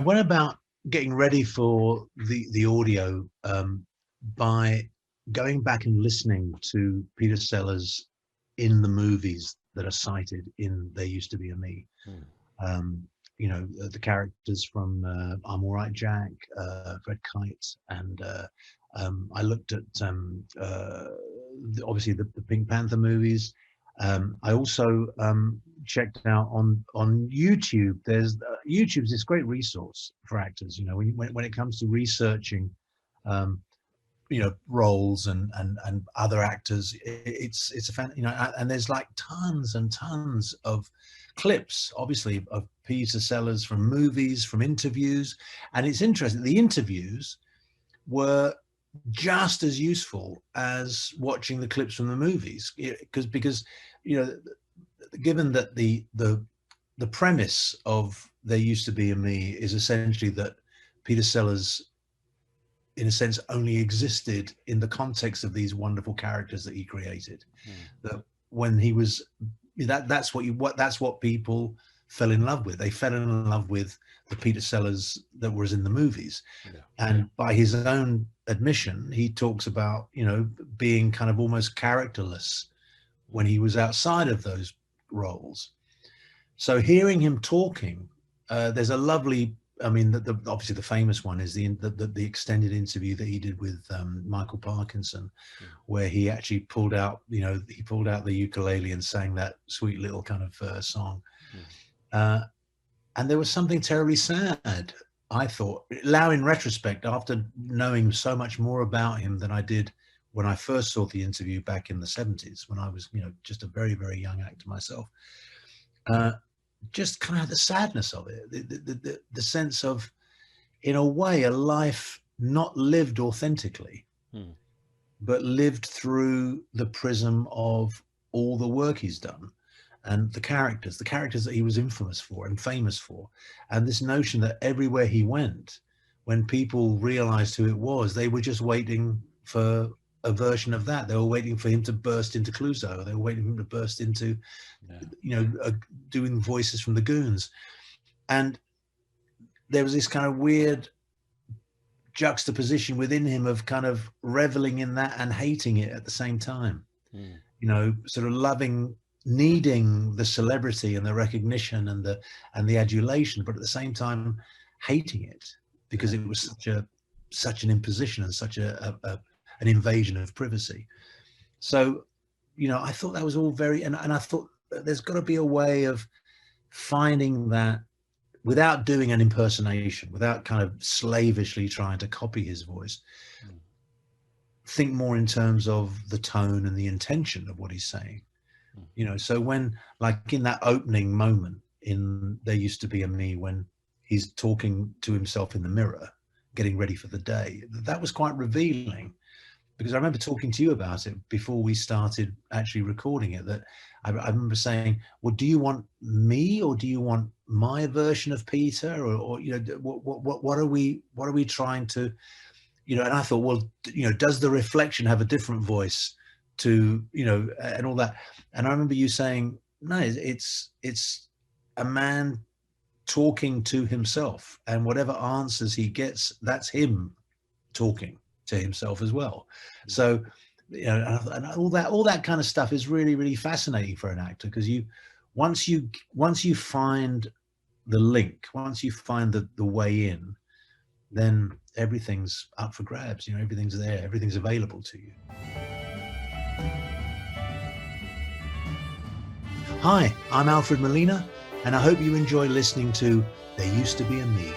What about getting ready for the audio by going back and listening to Peter Sellers in the movies that are cited in There Used to Be a Me? You know, the characters from I'm All Right, Jack, Fred Kite, and I looked at obviously the Pink Panther movies. I also checked out on YouTube. There's YouTube's this great resource for actors. You know, when it comes to researching, you know, roles and other actors, it's a fan. You know, and there's like tons and tons of clips, obviously, of Peter Sellers from movies, from interviews, and it's interesting. The interviews were just as useful as watching the clips from the movies, because you know, given that the premise of There Used to Be a Me is essentially that Peter Sellers, in a sense, only existed in the context of these wonderful characters that he created. That when he was that's what people fell in love with. They fell in love with the Peter Sellers that was in the movies. And by his own admission, he talks about, you know, being kind of almost characterless when he was outside of those roles. So hearing him talking, there's a lovely, I mean, obviously the famous one is the extended interview that he did with Michael Parkinson, where he actually pulled out the ukulele and sang that sweet little kind of song. And there was something terribly sad, I thought, now in retrospect, after knowing so much more about him than I did when I first saw the interview back in the 70s, when I was, you know, just a very, very young actor myself. Just kind of the sadness of it, the sense of, in a way, a life not lived authentically, but lived through the prism of all the work he's done and the characters that he was infamous for and famous for. And this notion that everywhere he went, when people realized who it was, they were just waiting for a version of that. They were waiting for him to burst into Clouseau. They were waiting for him to burst into, you know, doing voices from the Goons. And there was this kind of weird juxtaposition within him of kind of reveling in that and hating it at the same time. You know, sort of needing the celebrity and the recognition and the adulation, but at the same time hating it because it was such an imposition and such an invasion of privacy. So, you know, I thought that was all very, and I thought there's got to be a way of finding that without doing an impersonation, without kind of slavishly trying to copy his voice. Think more in terms of the tone and the intention of what he's saying. You know, so when, like in that opening moment in There Used to Be a Me, when he's talking to himself in the mirror, getting ready for the day, that was quite revealing. Because I remember talking to you about it before we started actually recording it, that I remember saying, well, do you want me or do you want my version of Peter? Or you know, what are we trying to, you know, and I thought, well, you know, does the reflection have a different voice to, you know, and all that? And I remember you saying, no, it's a man talking to himself, and whatever answers he gets, that's him talking to himself as well. So, you know, and all that kind of stuff is really, really fascinating for an actor, because once you find the link, once you find the way in, then everything's up for grabs. You know, everything's there, everything's available to you. Hi, I'm Alfred Molina, and I hope you enjoy listening to There Used to Be a Me.